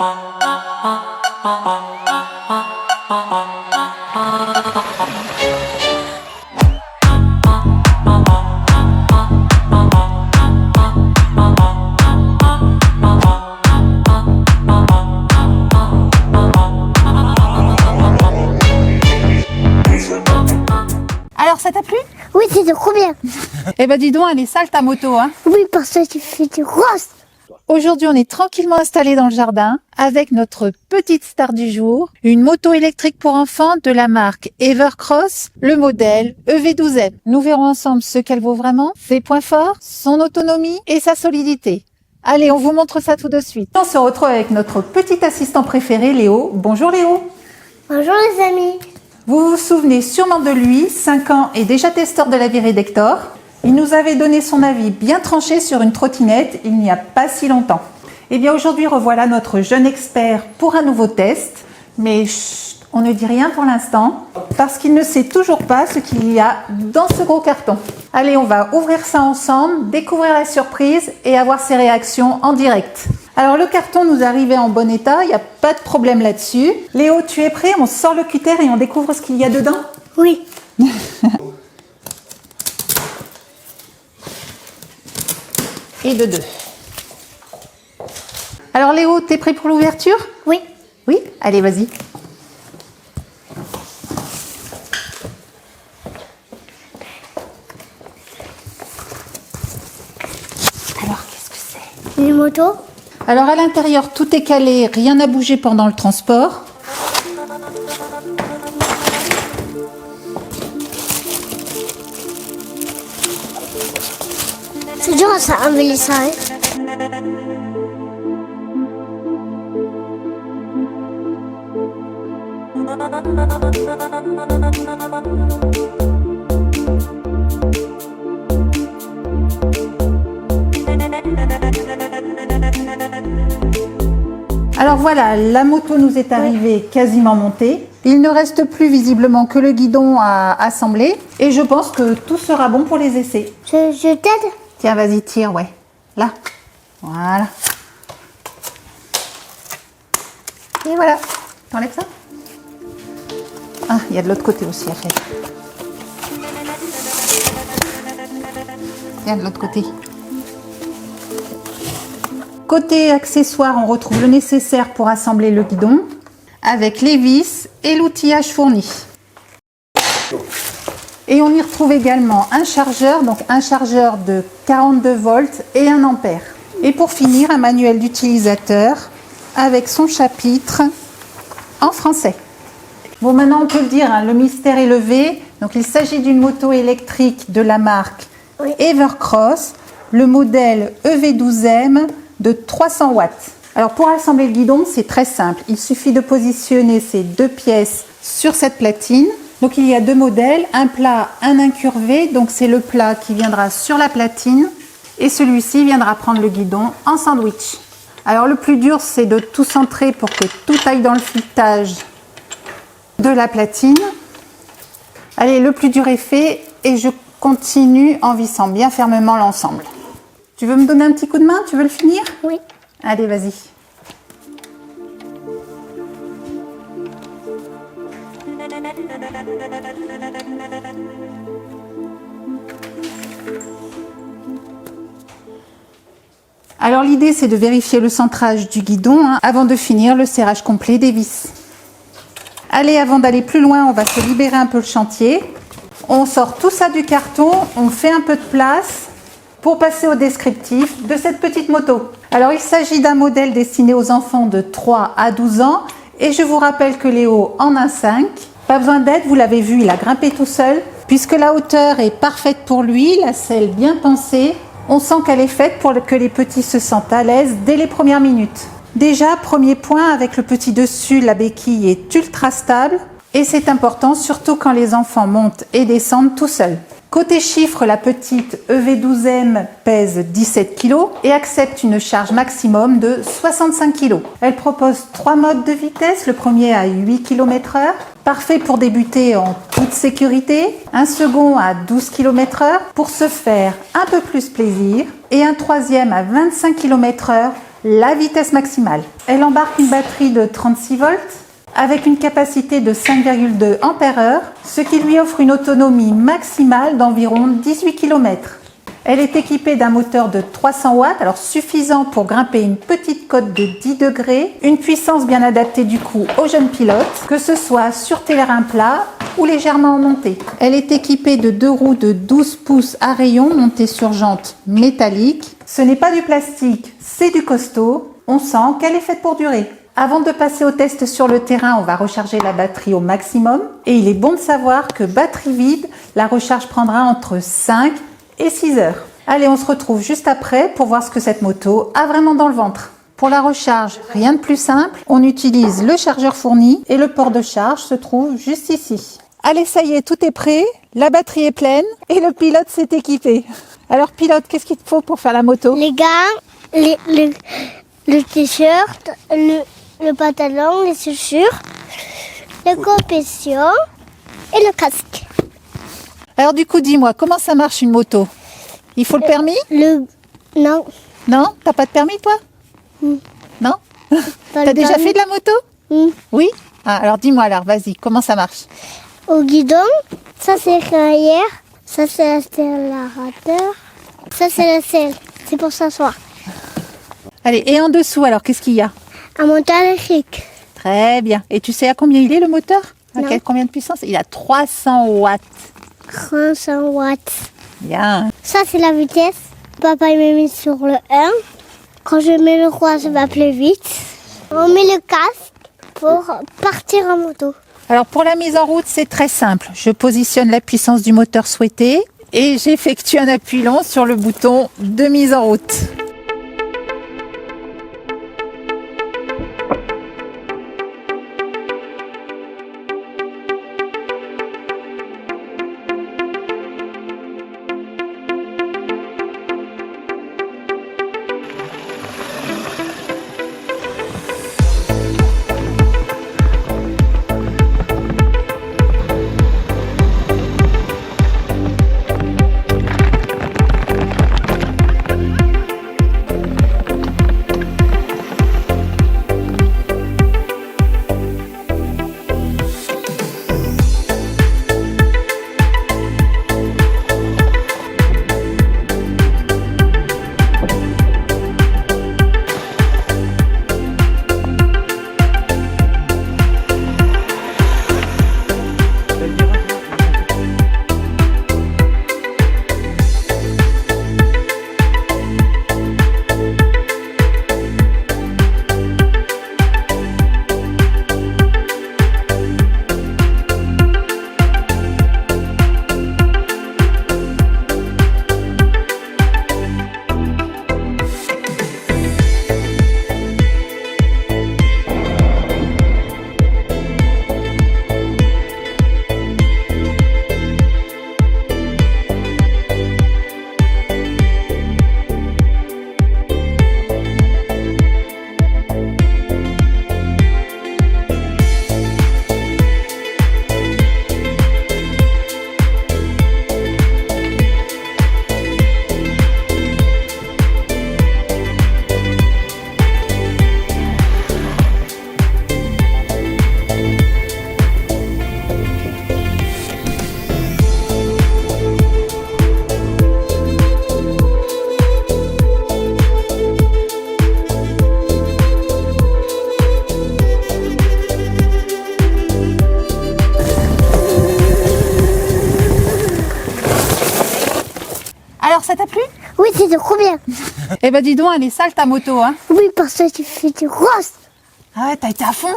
Alors, ça t'a plu? Oui, c'était trop bien. Eh ben dis donc, elle est sale ta moto, hein. Oui, parce que tu fais du rose. Aujourd'hui, on est tranquillement installé dans le jardin avec notre petite star du jour, une moto électrique pour enfants de la marque Evercross, le modèle EV12M. Nous verrons ensemble ce qu'elle vaut vraiment, ses points forts, son autonomie et sa solidité. Allez, on vous montre ça tout de suite. On se retrouve avec notre petit assistant préféré, Léo. Bonjour Léo. Bonjour les amis. Vous vous souvenez sûrement de lui, 5 ans et déjà testeur de la Viridector. Il nous avait donné son avis bien tranché sur une trottinette il n'y a pas si longtemps. Et bien aujourd'hui, revoilà notre jeune expert pour un nouveau test. Mais chut, on ne dit rien pour l'instant parce qu'il ne sait toujours pas ce qu'il y a dans ce gros carton. Allez, on va ouvrir ça ensemble, découvrir la surprise et avoir ses réactions en direct. Alors le carton nous arrivait en bon état, il n'y a pas de problème là-dessus. Léo, tu es prêt? On sort le cutter et on découvre ce qu'il y a dedans? Oui. Et de 2. Alors Léo, t'es prêt pour l'ouverture? Oui. Oui? Allez, vas-y. Alors, qu'est-ce que c'est? Une moto. Alors à l'intérieur, tout est calé, rien n'a bougé pendant le transport. C'est dur ça, enlever ça. Hein. Alors voilà, la moto nous est arrivée quasiment montée. Il ne reste plus visiblement que le guidon à assembler. Et je pense que tout sera bon pour les essais. Je t'aide. Tiens, vas-y, tire, ouais. Là. Voilà. Et voilà. T'enlèves ça? Ah, il y a de l'autre côté aussi à faire. Tiens, de l'autre côté. Côté accessoires, on retrouve le nécessaire pour assembler le guidon avec les vis et l'outillage fourni. Et on y retrouve également un chargeur, donc un chargeur de 42 volts et 1 ampère. Et pour finir, un manuel d'utilisateur avec son chapitre en français. Bon, maintenant on peut le dire, hein, le mystère est levé. Donc il s'agit d'une moto électrique de la marque Evercross, le modèle EV12M de 300 watts. Alors pour assembler le guidon, c'est très simple. Il suffit de positionner ces deux pièces sur cette platine. Donc il y a deux modèles, un plat, un incurvé. Donc c'est le plat qui viendra sur la platine et celui-ci viendra prendre le guidon en sandwich. Alors le plus dur, c'est de tout centrer pour que tout aille dans le filetage de la platine. Allez, le plus dur est fait et je continue en vissant bien fermement l'ensemble. Tu veux me donner un petit coup de main? Tu veux le finir? Oui. Allez, vas-y. Alors l'idée, c'est de vérifier le centrage du guidon avant de finir le serrage complet des vis. Allez, avant d'aller plus loin, on va se libérer un peu le chantier. On sort tout ça du carton, on fait un peu de place pour passer au descriptif de cette petite moto. Alors il s'agit d'un modèle destiné aux enfants de 3 à 12 ans et je vous rappelle que Léo en a 5. Pas besoin d'aide, vous l'avez vu, il a grimpé tout seul. Puisque la hauteur est parfaite pour lui, la selle bien pensée, on sent qu'elle est faite pour que les petits se sentent à l'aise dès les premières minutes. Déjà, premier point, avec le petit dessus, la béquille est ultra stable et c'est important, surtout quand les enfants montent et descendent tout seuls. Côté chiffres, la petite EV12M pèse 17 kg et accepte une charge maximum de 65 kg. Elle propose 3 modes de vitesse, le premier à 8 km/h, parfait pour débuter en toute sécurité, un second à 12 km/h pour se faire un peu plus plaisir et un troisième à 25 km/h la vitesse maximale. Elle embarque une batterie de 36 volts avec une capacité de 5,2 ampères-heure, ce qui lui offre une autonomie maximale d'environ 18 km. Elle est équipée d'un moteur de 300 watts, alors suffisant pour grimper une petite côte de 10 degrés, une puissance bien adaptée du coup aux jeunes pilotes, que ce soit sur terrain plat ou légèrement en montée. Elle est équipée de 2 roues de 12 pouces à rayons montées sur jantes métalliques. Ce n'est pas du plastique, c'est du costaud. On sent qu'elle est faite pour durer. Avant de passer au test sur le terrain, on va recharger la batterie au maximum. Et il est bon de savoir que batterie vide, la recharge prendra entre 5 et 6 heures. Allez, on se retrouve juste après pour voir ce que cette moto a vraiment dans le ventre. Pour la recharge, rien de plus simple. On utilise le chargeur fourni et le port de charge se trouve juste ici. Allez, ça y est, tout est prêt. La batterie est pleine et le pilote s'est équipé. Alors pilote, qu'est-ce qu'il te faut pour faire la moto? Les gants, le t-shirt, le pantalon, les chaussures, la compétition et le casque. Alors du coup, dis-moi, comment ça marche une moto? Il faut le permis? Non. Non? T'as pas de permis toi? Non? T'as déjà fait de la moto? Oui? Ah, alors dis-moi alors, vas-y, comment ça marche? Au guidon, ça c'est l'arrière, ça c'est l'accélérateur, ça c'est la selle, c'est pour s'asseoir. Allez, et en dessous alors, qu'est-ce qu'il y a? Un moteur électrique. Très bien. Et tu sais à combien il est le moteur? Non. Combien de puissance? Il a 300 watts. 300 watts. Bien. Ça c'est la vitesse. Papa il m'a mis sur le 1. Quand je mets le 3, ça va plus vite. On met le casque pour partir en moto. Alors pour la mise en route, c'est très simple. Je positionne la puissance du moteur souhaité et j'effectue un appui long sur le bouton de mise en route. Alors, ça t'a plu? Oui, c'était trop bien. Eh ben dis donc, elle est sale ta moto, hein? Oui, parce que tu fais du rose. Ah ouais, t'as été à fond?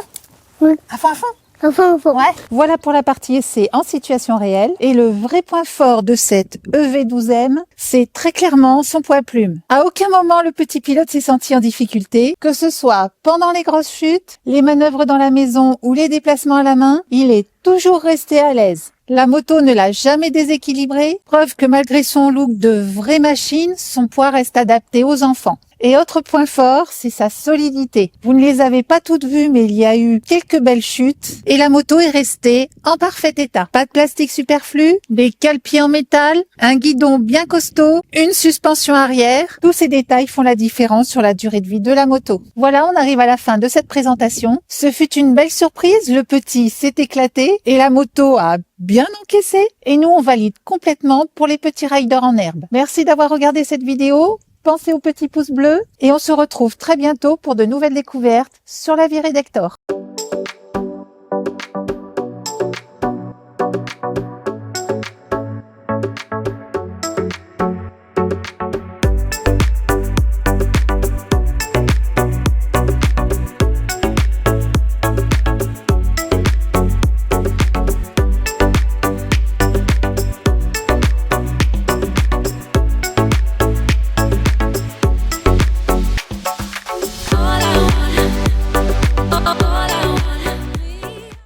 Oui. À fond, à fond? Enfin. Ouais. Voilà pour la partie essai en situation réelle. Et le vrai point fort de cette EV12M, c'est très clairement son poids plume. À aucun moment le petit pilote s'est senti en difficulté, que ce soit pendant les grosses chutes, les manœuvres dans la maison ou les déplacements à la main, il est toujours resté à l'aise. La moto ne l'a jamais déséquilibré, preuve que malgré son look de vraie machine, son poids reste adapté aux enfants. Et autre point fort, c'est sa solidité. Vous ne les avez pas toutes vues, mais il y a eu quelques belles chutes et la moto est restée en parfait état. Pas de plastique superflu, des cale-pieds en métal, un guidon bien costaud, une suspension arrière. Tous ces détails font la différence sur la durée de vie de la moto. Voilà, on arrive à la fin de cette présentation. Ce fut une belle surprise. Le petit s'est éclaté et la moto a bien encaissé. Et nous, on valide complètement pour les petits riders en herbe. Merci d'avoir regardé cette vidéo. Pensez au petit pouce bleu et on se retrouve très bientôt pour de nouvelles découvertes sur la virée d'Hector.